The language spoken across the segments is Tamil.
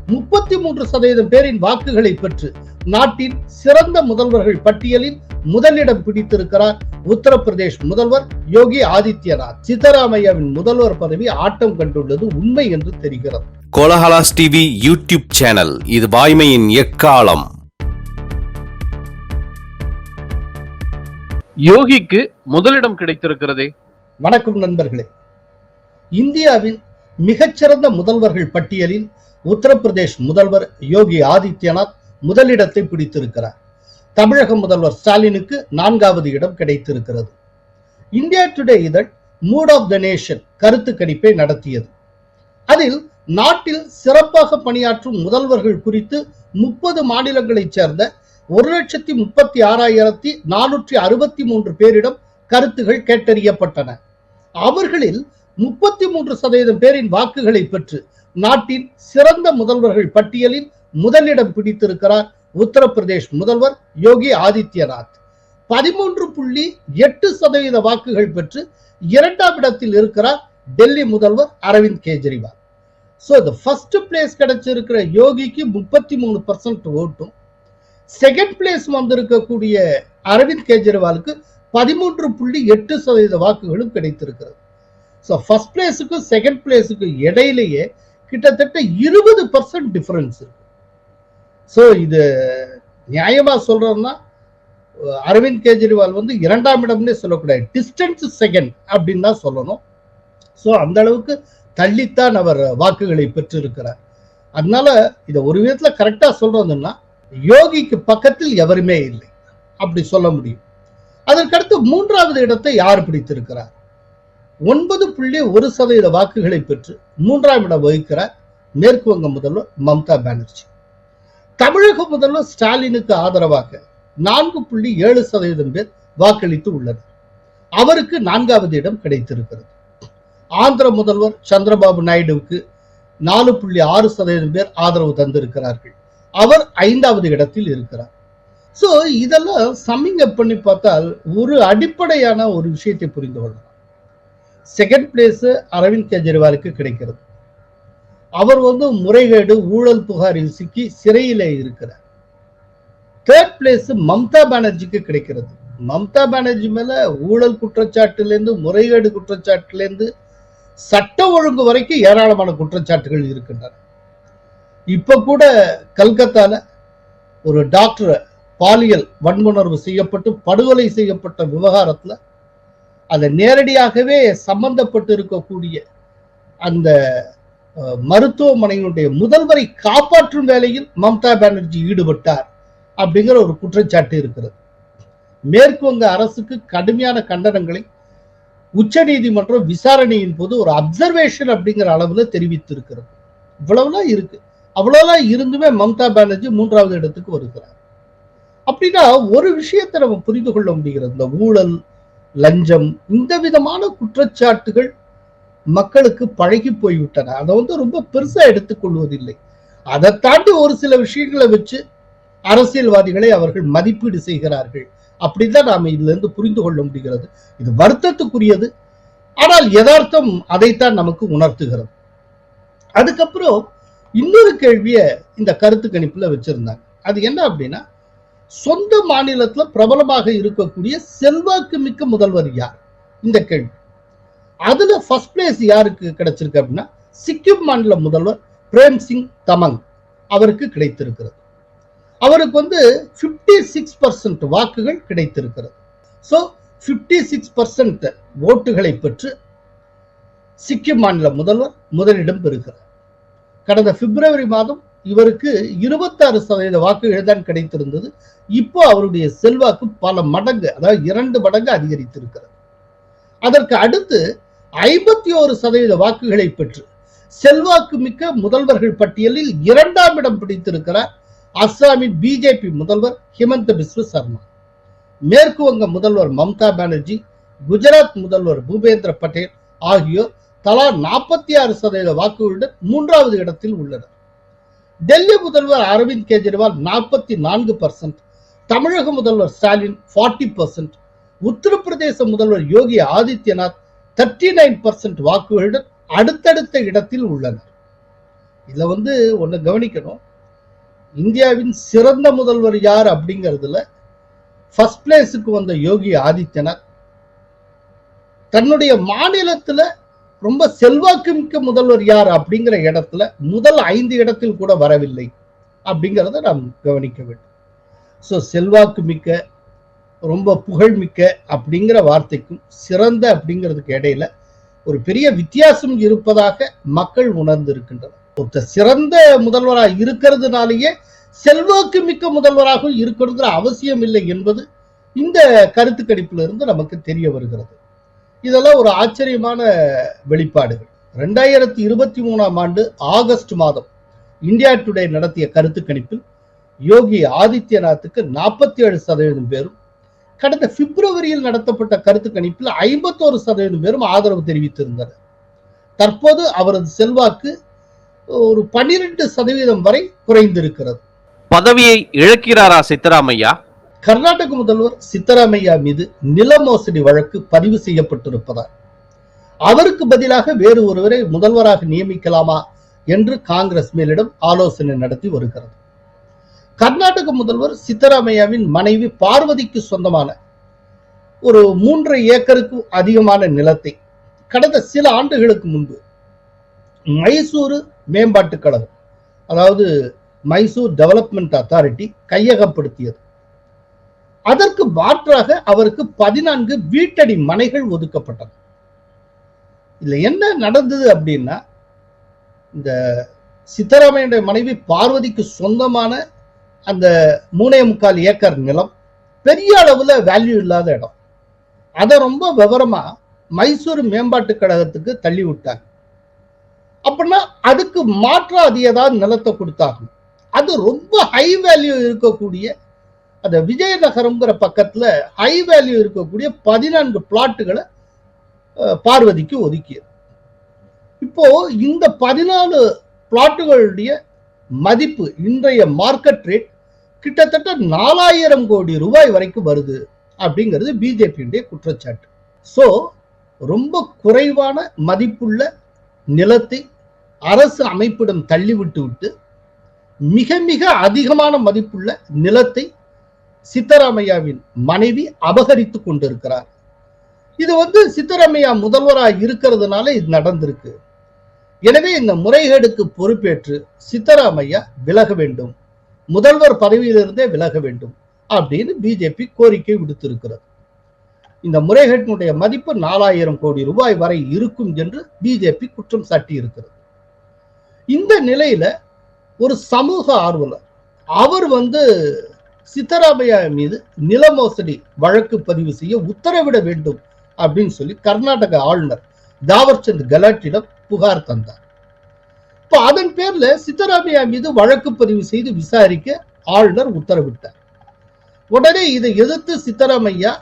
33% பேரின் வாக்குகளை பெற்று நாட்டின் சிறந்த முதல்வர்கள் பட்டியலில் முதலிடம் பிடித்திருக்கிறார் உத்தரப்பிரதேஷ் முதல்வர் யோகி ஆதித்யநாத். சித்தராமையாவின் முதல்வர் பதவி ஆட்டம் கண்டுள்ளது உண்மை என்று தெரிகிறது. கோலஹலாஸ் டிவி யூடியூப் சேனல், இது வாய்மையின் எக்காலம். யோகிக்கு முதலிடம் கிடைத்திருக்கிறதே. வணக்கம் நண்பர்களே. இந்தியாவின் மிகச்சிறந்த முதல்வர்கள் பட்டியலில் உத்தரப்பிரதேஷ் முதல்வர் யோகி ஆதித்யநாத் முதலிடத்தை பிடித்திருக்கிறார். தமிழக முதல்வர் ஸ்டாலினுக்கு 4வது இடம் கிடைத்திருக்கிறது. இந்தியா டுடே இதழ் மூட் ஆஃப் த நேஷன் கருத்து கணிப்பை நடத்தியது. அதில் நாட்டில் சிறப்பாக பணியாற்றும் முதல்வர்கள் குறித்து 30 மாநிலங்களைச் சேர்ந்த 1,36,463 பேரிடம் கருத்துகள் கேட்டறியப்பட்டன. அவர்களில் 33% பேரின் வாக்குகளை பெற்று நாட்டின் சிறந்த முதல்வர்கள் பட்டியலில் முதலிடம் பிடித்திருக்கிறார் உத்தரப்பிரதேஷ் முதல்வர் யோகி ஆதித்யநாத். 13.8% வாக்குகள் பெற்று 2ஆம் இடத்தில் இருக்கிறார் டெல்லி முதல்வர் Arvind Kejriwal. So the first place கிடைச்சிருக்கிற யோகிக்கு 33% ஓட்டும், செகண்ட் பிளேஸ் வந்திருக்கக்கூடிய அரவிந்த் கெஜ்ரிவாலுக்கு 13.8% வாக்குகளும் கிடைத்திருக்கிறது. சோ ஃபர்ஸ்ட் பிளேஸுக்கும் செகண்ட் பிளேஸுக்கும் இடையிலேயே கிட்டத்தட்ட 20% டிஃபரன்ஸ் இருக்கு. சோ இது நியாயமா சொல்றோம்னா அரவிந்த் கெஜ்ரிவால் 2ஆம் இடம்னே சொல்லக்கூடாது, டிஸ்டன்ஸ் செகண்ட் அப்படின்னு தான் சொல்லணும். சோ அந்த அளவுக்கு தள்ளித்தான் அவர் வாக்குகளை பெற்றிருக்கிறார். அதனால இதை ஒரு விதத்துல கரெக்டா சொல்றதுன்னா யோகிக்கு பக்கத்தில் எவருமே இல்லை அப்படி சொல்ல முடியும். அதற்கடுத்து 3வது இடத்தை யார் பிடித்திருக்கிறார்? 9.1% வாக்குகளை பெற்று 3ஆம் இடம் வகிக்கிறார் மேற்கு வங்க முதல்வர் மம்தா பானர்ஜி. தமிழக முதல்வர் ஸ்டாலினுக்கு ஆதரவாக 4.7% பேர் வாக்களித்து உள்ளனர். அவருக்கு 4வது இடம் கிடைத்திருக்கிறது. ஆந்திர முதல்வர் சந்திரபாபு நாயுடுவுக்கு 4.6% பேர் ஆதரவு தந்திருக்கிறார்கள். அவர் 5வது இடத்தில் இருக்கிறார். சோ இதெல்லாம் சம்மிங் அப் பண்ணி பார்த்தால் ஒரு அடிப்படையான ஒரு விஷயத்தை புரிந்து கொள்ளலாம். செகண்ட் பிளேஸ் அரவிந்த் கெஜ்ரிவாலுக்கு கிடைக்கிறது. அவர் முறைகேடு ஊழல் புகாரில் சிக்கி சிறையிலே இருக்கிறார். தேர்ட் பிளேஸ் மம்தா பானர்ஜிக்கு கிடைக்கிறது. மம்தா பானர்ஜி மேல ஊழல் குற்றச்சாட்டிலிருந்து முறைகேடு குற்றச்சாட்டிலிருந்து சட்ட ஒழுங்கு வரைக்கும் ஏராளமான குற்றச்சாட்டுகள் இருக்கின்றன. இப்ப கூட கல்கத்தால ஒரு டாக்டர் பாலியல் வன்முணர்வு செய்யப்பட்டு படுகொலை செய்யப்பட்ட விவகாரத்துல அதை நேரடியாகவே சம்பந்தப்பட்டு இருக்கக்கூடிய அந்த மருத்துவமனையினுடைய முதல்வரை காப்பாற்றும் வேலையில் மம்தா பானர்ஜி ஈடுபட்டார் அப்படிங்கிற ஒரு குற்றச்சாட்டு இருக்கிறது. மேற்கு வங்க அரசுக்கு கடுமையான கண்டனங்களை உச்ச நீதிமன்றம் விசாரணையின் போது ஒரு அப்சர்வேஷன் அப்படிங்கிற அளவுல தெரிவித்திருக்கிறது. இவ்வளவுலாம் இருக்கு. அவ்வளவுலாம் இருந்துமே மம்தா பானர்ஜி 3வது இடத்துக்கு வருகிறார். அப்படின்னா ஒரு விஷயத்தை நம்ம புரிந்து கொள்ள முடிகிறது. இந்த ஊழல், லஞ்சம், இந்த விதமான குற்றச்சாட்டுகள் மக்களுக்கு பழகி போய்விட்டன. அதை ரொம்ப பெருசா எடுத்துக்கொள்வதில்லை. அதை தாண்டி ஒரு சில விஷயங்களை வச்சு அரசியல்வாதிகளை அவர்கள் மதிப்பீடு செய்கிறார்கள். அப்படிதான் நாம இதுல இருந்து புரிந்து கொள்ள முடிகிறது. இது வருத்தத்துக்குரியது. ஆனால் யதார்த்தம் அதைத்தான் நமக்கு உணர்த்துகிறது. அதுக்கப்புறம் இன்னொரு கேள்விய இந்த கருத்து கணிப்புல வச்சிருந்தாங்க. அது என்ன அப்படின்னா, சொந்த மாநிலத்துல பிரபலமாக இருக்கக்கூடிய செல்வாக்கு மிக்க முதல்வர் யார்? இந்த கேள்வி. அதுல ஃபர்ஸ்ட் பிளேஸ் யாருக்கு கிடைச்சிருக்கு அப்படின்னா, சிக்கிம் மாநில முதல்வர் பிரேம் சிங் தமங் அவருக்கு கிடைத்திருக்கிறது. அவருக்கு 56% வாக்குகள் கிடைத்திருக்கிறது. சோ 56% ஓட்டுகளை பெற்று சிக்கிம் மாநில முதல்வர் முதலிடம் பெறுகிறார். கடந்த பிப்ரவரி மாதம் இவருக்கு 26% வாக்குகள் தான் கிடைத்திருந்தது. இப்போ அவருடைய செல்வாக்கு பல மடங்கு, அதாவது 2 மடங்கு அதிகரித்திருக்கிறது. அதற்கு அடுத்து 51% வாக்குகளை பெற்று செல்வாக்கு மிக்க முதல்வர்கள் பட்டியலில் 2ஆம் இடம் பிடித்திருக்கிறார் அஸ்ஸாமின் பிஜேபி முதல்வர் ஹிமந்த பிஸ்வ சர்மா. மேற்கு வங்க முதல்வர் மம்தா பானர்ஜி, குஜராத் முதல்வர் பூபேந்திர பட்டேல் ஆகியோர் தலா 46% வாக்குகளுடன் 3வது இடத்தில் உள்ளனர். டெல்லி முதல்வர் அரவிந்த் கெஜ்ரிவால் 44%, தமிழக முதல்வர் ஸ்டாலின் 40%, உத்தரப்பிரதேச முதல்வர் யோகி ஆதித்யநாத் 39% வாக்குகளுடன் அடுத்தடுத்த இடத்தில் உள்ளனர். இதுல ஒண்ணு கவனிக்கணும். இந்தியாவின் சிறந்த முதல்வர் யார் அப்படிங்கிறதுல ஃபர்ஸ்ட் பிளேஸுக்கு வந்த யோகி ஆதித்யநாத் தன்னுடைய மாநிலத்துல ரொம்ப செல்வாக்கு மிக்க முதல்வர் யார் அப்படிங்கிற இடத்துல முதல் 5 இடத்தில் கூட வரவில்லை அப்படிங்கிறத நாம் கவனிக்க வேண்டும். ஸோ செல்வாக்கு மிக்க, ரொம்ப புகழ்மிக்க அப்படிங்கிற வார்த்தைக்கும் சிறந்த அப்படிங்கிறதுக்கு இடையில ஒரு பெரிய வித்தியாசம் இருப்பதாக மக்கள் உணர்ந்து இருக்கின்றனர். ஒருத்தர் சிறந்த முதல்வராக இருக்கிறதுனாலேயே செல்வாக்கு மிக்க முதல்வராக இருக்கணுங்கிற அவசியம் இல்லை என்பது இந்த கருத்து கணிப்பிலிருந்து நமக்கு தெரிய வருகிறது. இதெல்லாம் ஒரு ஆச்சரியமான வெளிப்பாடுகள். 2023ஆம் ஆண்டு ஆகஸ்ட் மாதம் இந்தியா டுடே நடத்திய கருத்து கணிப்பில் யோகி ஆதித்யநாத்துக்கு 47% பேரும், கடந்த பிப்ரவரியில் நடத்தப்பட்ட கருத்து கணிப்பில் 51% பேரும் ஆதரவு தெரிவித்திருந்தனர். தற்போது அவரது செல்வாக்கு ஒரு 12% வரை குறைந்திருக்கிறது. பதவியை இழக்கிறாரா சித்தராமையா? கர்நாடக முதல்வர் சித்தராமையா மீது நில மோசடி வழக்கு பதிவு செய்யப்பட்டிருப்பதால் அவருக்கு பதிலாக வேறு ஒருவரை முதல்வராக நியமிக்கலாமா என்று காங்கிரஸ் மேலிடம் ஆலோசனை நடத்தி வருகிறது. கர்நாடக முதல்வர் சித்தராமையாவின் மனைவி பார்வதிக்கு சொந்தமான ஒரு 3 ஏக்கருக்கு அதிகமான நிலத்தை கடந்த சில ஆண்டுகளுக்கு முன்பு மைசூரு மேம்பாட்டு கழகம், அதாவது மைசூர் டெவலப்மெண்ட் அத்தாரிட்டி கையகப்படுத்தியது. அதற்கு மாற்றாக அவருக்கு 14 வீட்டடி மனைகள் ஒதுக்கப்பட்டன. இதுல என்ன நடந்தது அப்படின்னா, இந்த சித்தராமையுடைய மனைவி பார்வதிக்கு சொந்தமான அந்த 3.25 ஏக்கர் நிலம் பெரிய அளவுல வேல்யூ இல்லாத இடம். அதை ரொம்ப விவரமா மைசூர் மேம்பாட்டு கழகத்துக்கு தள்ளி விட்டாங்க. அப்படின்னா அதுக்கு மாற்றா அது ஏதாவது நிலத்தை கொடுத்தாங்க. அது ரொம்ப ஹை வேல்யூ இருக்கக்கூடிய அந்த விஜயநகரம்ங்கிற பக்கத்துல ஹை வேல்யூ இருக்கக்கூடிய 14 பிளாட்டுகளை பார்வதிக்கு ஒதுக்கியது. இப்போ இந்த 14 பிளாட்டுகளுடைய மதிப்பு இன்றைய மார்க்கெட் ரேட் கிட்டத்தட்ட 4000 கோடி ரூபாய் வரைக்கும் வருது அப்படிங்கிறது பிஜேபியுடைய குற்றச்சாட்டு. சோ ரொம்ப குறைவான மதிப்புள்ள நிலத்தை அரசு அமைப்பிடம் தள்ளிவிட்டு விட்டு மிக மிக அதிகமான மதிப்புள்ள நிலத்தை சித்தராமையாவின் மனைவி அபகரித்துக் கொண்டிருக்கிறார். இது சித்தராமையா முதல்வராக இருக்கிறதுனால இது நடந்திருக்கு. எனவே இந்த முறைகேடுக்கு பொறுப்பேற்று சித்தராமையா விலக வேண்டும், முதல்வர் பதவியிலிருந்தே விலக வேண்டும் அப்படின்னு பிஜேபி கோரிக்கை விடுத்திருக்கிறது. இந்த முறைகேட்டினுடைய மதிப்பு 4000 கோடி ரூபாய் வரை இருக்கும் என்று பிஜேபி குற்றம் சாட்டி இருக்கிறது. இந்த நிலையில ஒரு சமூக ஆர்வலர் அவர் சித்தராமையா மீது நில மோசடி வழக்கு பதிவு செய்ய உத்தரவிட வேண்டும் அப்படின்னு சொல்லி கர்நாடக ஆளுநர் தாவர்சந்த் கெலாட்டிடம் புகார் தந்தார். இப்போ அதன் பேர்ல சித்தராமையா மீது வழக்கு பதிவு செய்து விசாரிக்க ஆளுநர் உத்தரவிட்டார். உடனே இதை எதிர்த்து சித்தராமையா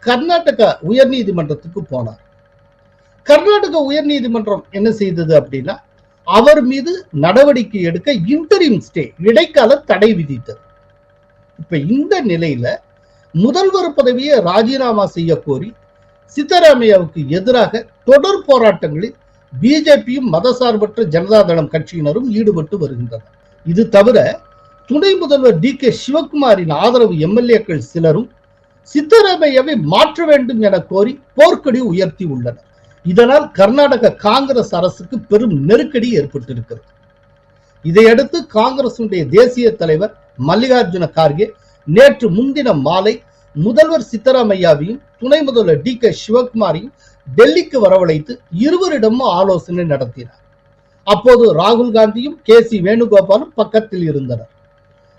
கர்நாடக உயர்நீதிமன்றத்துக்கு போனார். கர்நாடக உயர்நீதிமன்றம் என்ன செய்தது அப்படின்னா, அவர் மீது நடவடிக்கை எடுக்க இன்டரிம் ஸ்டே, இடைக்கால தடை விதித்தது. இப்ப இந்த நிலையில முதல்வர் பதவியை ராஜினாமா செய்ய கோரி சித்தராமையாவுக்கு எதிராக தொடர் போராட்டங்களில் பிஜேபியும் மதசார்பற்ற ஜனதாதளம் கட்சியினரும் ஈடுபட்டு வருகின்றனர். இது தவிர துணை முதல்வர் டி.கே. சிவகுமாரின் ஆதரவு எம்எல்ஏக்கள் சிலரும் சித்தராமையாவை மாற்ற வேண்டும் என கோரி போர்க்கொடி உயர்த்தி உள்ளனர். இதனால் கர்நாடக காங்கிரஸ் அரசுக்கு பெரும் நெருக்கடி ஏற்பட்டிருக்கிறது. இதையடுத்து காங்கிரசுடைய தேசிய தலைவர் மல்லிகார்ஜுன கார்கே நேற்று முன்தினம் மாலை முதல்வர் சித்தராமையாவையும் துணை முதல்வர் டி.கே. சிவகுமாரையும் டெல்லிக்கு வரவழைத்து இருவரிடமும் ஆலோசனை நடத்தினார். அப்போது ராகுல் காந்தியும் கே.சி. வேணுகோபாலும் பக்கத்தில் இருந்தனர்.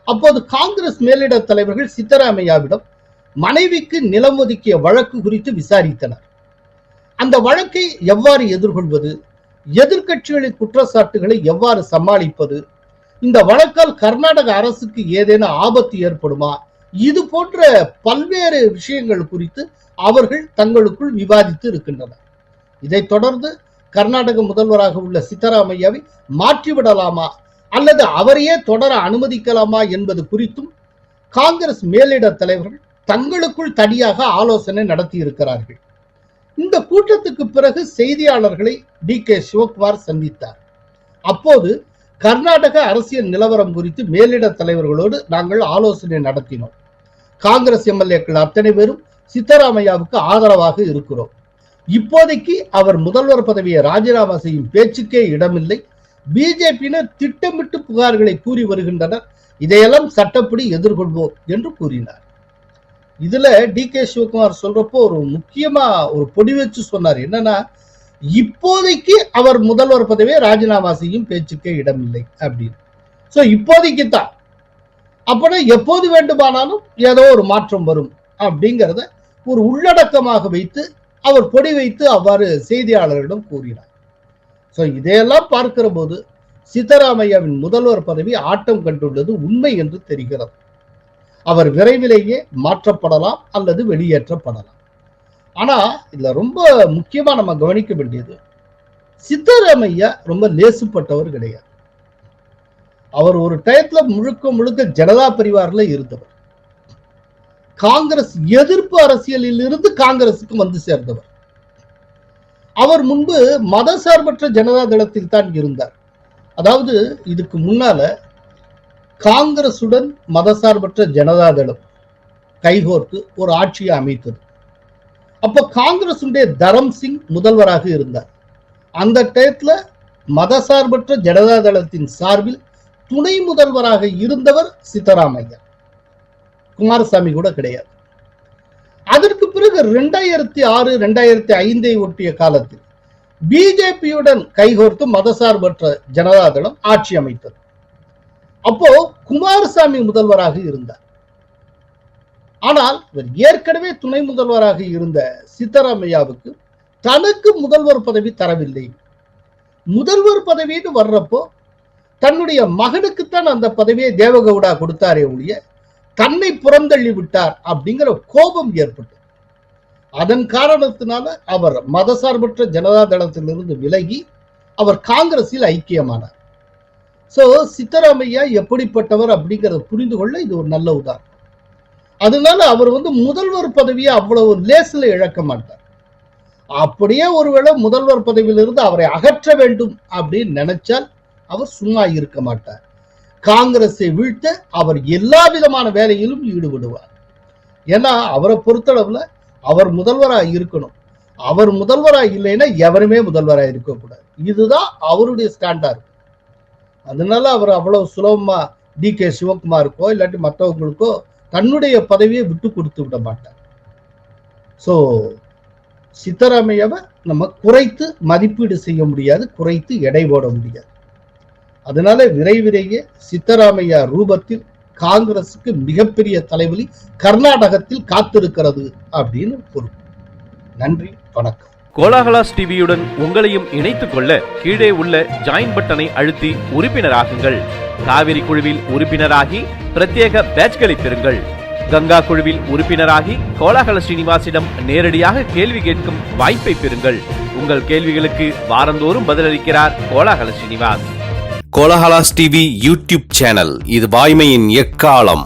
அப்போது காங்கிரஸ் மேலிட தலைவர்கள் சித்தராமையாவிடம் மனைவிக்கு நிலம் ஒதுக்கிய வழக்கு குறித்து விசாரித்தனர். அந்த வழக்கை எவ்வாறு எதிர்கொள்வது, எதிர்கட்சிகளின் குற்றச்சாட்டுகளை எவ்வாறு சமாளிப்பது, இந்த வழக்கால் கர்நாடக அரசுக்கு ஏதேனும் ஆபத்து ஏற்படுமா, இது போன்ற பல்வேறு விஷயங்கள் குறித்து அவர்கள் தங்களுக்குள் விவாதித்து இருக்கின்றனர். இதைத் தொடர்ந்து கர்நாடக முதல்வராக உள்ள சித்தராமையாவை மாற்றிவிடலாமா அல்லது அவரையே தொடர அனுமதிக்கலாமா என்பது குறித்தும் காங்கிரஸ் மேலிட தலைவர்கள் தங்களுக்குள் தனியாக ஆலோசனை நடத்தி இருக்கிறார்கள். இந்த கூட்டத்துக்கு பிறகு செய்தியாளர்களை டி.கே. சிவகுமார் சந்தித்தார். அப்போது கர்நாடக அரசியல் நிலவரம் குறித்து மேலிட தலைவர்களோடு நாங்கள் ஆலோசனை நடத்தினோம். காங்கிரஸ் எம்எல்ஏக்கள் அத்தனை பேரும் சித்தராமையாவுக்கு ஆதரவாக இருக்கிறோம். இப்போதைக்கு அவர் முதல்வர் பதவியை ராஜினாமா செய்யும் பேச்சுக்கே இடமில்லை. பிஜேபியினர் திட்டமிட்டு புகார்களை கூறி வருகின்றனர். இதையெல்லாம் சட்டப்படி எதிர்கொள்வோம் என்று கூறினார். இதுல டி.கே. சிவகுமார் சொல்றப்போ ஒரு முக்கியமா ஒரு பொடி வச்சு சொன்னார். என்னன்னா, இப்போதைக்கு அவர் முதல்வர் பதவியை ராஜினாமா செய்யும் பேச்சுக்கே இடமில்லை அப்படின்னு. சோ இப்போதைக்கு தான், அப்பனா எப்போது வேண்டுமானாலும் ஏதோ ஒரு மாற்றம் வரும் அப்படிங்கிறத ஒரு உள்ளடக்கமாக வைத்து அவர் பொடி வைத்து அவ்வாறு செய்தியாளர்களிடம் கூறினார். சோ இதையெல்லாம் பார்க்கிற போது சித்தராமையாவின் முதல்வர் பதவி ஆட்டம் கண்டுள்ளது உண்மை என்று தெரிகிறது. அவர் விரைவிலேயே மாற்றப்படலாம் அல்லது வெளியேற்றப்படலாம். ஆனா இதுல ரொம்ப முக்கியமா நம்ம கவனிக்க வேண்டியது, சித்தராமையா ரொம்ப லேசுப்பட்டவர் கிடையாது. அவர் ஒரு டயத்துல முழுக்க முழுக்க ஜனதா பரிவாரில் இருந்தவர். காங்கிரஸ் எதிர்ப்பு அரசியலில் இருந்து காங்கிரசுக்கு வந்து சேர்ந்தவர். அவர் முன்பு மதசார்பற்ற ஜனதா தளத்தில் தான் இருந்தார். அதாவது இதுக்கு முன்னால காங்கிரசுடன் மதசார்பற்ற ஜனதா தளம் கைகோர்த்து ஒரு ஆட்சியை அமைத்தது. அப்ப காங்கிரசுடைய தரம் சிங் முதல்வராக இருந்தார். அந்த டயத்துல மதசார்பற்ற ஜனதா தளத்தின் சார்பில் துணை முதல்வராக இருந்தவர் சித்தராமையா. குமாரசாமி கூட கிடையாது. அதற்கு பிறகு 2006, 2005 ஒட்டிய காலத்தில் பிஜேபியுடன் கைகோர்த்து மதசார்பற்ற ஜனதா தளம் ஆட்சி அமைத்தது. அப்போ குமாரசாமி முதல்வராக இருந்தார். ஆனால் ஏற்கனவே துணை முதல்வராக இருந்த சித்தராமையாவுக்கு தனக்கு முதல்வர் பதவி தரவில்லை. முதல்வர் பதவின்னு வர்றப்போ தன்னுடைய மகனுக்குத்தான் அந்த பதவியை தேவகவுடா கொடுத்தாரே ஒழிய தன்னை புறந்தள்ளி விட்டார் அப்படிங்கிற கோபம் ஏற்பட்டது. அதன் காரணத்தினால அவர் மதசார்பற்ற ஜனதா தளத்திலிருந்து விலகி அவர் காங்கிரஸில் ஐக்கியமானார். சோ சித்தராமையா எப்படிப்பட்டவர் அப்படிங்கறத புரிந்து கொள்ள இது ஒரு நல்ல உதாரணம். அதனால அவர் முதல்வர் பதவியை அவ்வளவு லேசில் இழக்க மாட்டார். அப்படியே ஒருவேளை முதல்வர் பதவியிலிருந்து அவரை அகற்ற வேண்டும் அப்படின்னு நினைச்சால் அவர் சும்மா இருக்க மாட்டார். காங்கிரஸை வீழ்த்த அவர் எல்லா விதமான வேலையிலும் ஈடுபடுவார். ஏன்னா அவரை பொறுத்தளவுல அவர் முதல்வராக இருக்கணும். அவர் முதல்வராக இல்லைன்னா எவருமே முதல்வராக இருக்கக்கூடாது. இதுதான் அவருடைய ஸ்டாண்டர்ட். அதனால அவர் அவ்வளவு சுலபமா டி.கே. சிவகுமாருக்கோ இல்லாட்டி மற்றவங்களுக்கோ தன்னுடைய பதவியை விட்டு கொடுத்து விட மாட்டார். சோ சித்தராமையாவை நம்ம குறைத்து மதிப்பீடு செய்ய முடியாது, குறைத்து எடை போட முடியாது. அதனால விரைவிலேயே சித்தராமையா ரூபத்தில் காங்கிரசுக்கு மிகப்பெரிய தலைவலி கர்நாடகத்தில் காத்திருக்கிறது அப்படின்னு பொருள். நன்றி, வணக்கம். கோலாகலாஸ் டிவியுடன் உங்களையும் இணைத்துக் கொள்ள கீழே உள்ள ஜாயின் பட்டனை அழுத்தி உறுப்பினராகுங்கள். காவிரி குழுவில் உறுப்பினராகி பிரத்யேக பேட்ச்களை பெறுங்கள். கங்கா குழுவில் உறுப்பினராகி கோலாகல ஸ்ரீனிவாசிடம் நேரடியாக கேள்வி கேட்கும் வாய்ப்பை பெறுங்கள். உங்கள் கேள்விகளுக்கு வாரந்தோறும் பதிலளிக்கிறார் கோலாகல Srinivas. Kolahalas TV YouTube channel, இது வாய்மையின் எக்காலம்.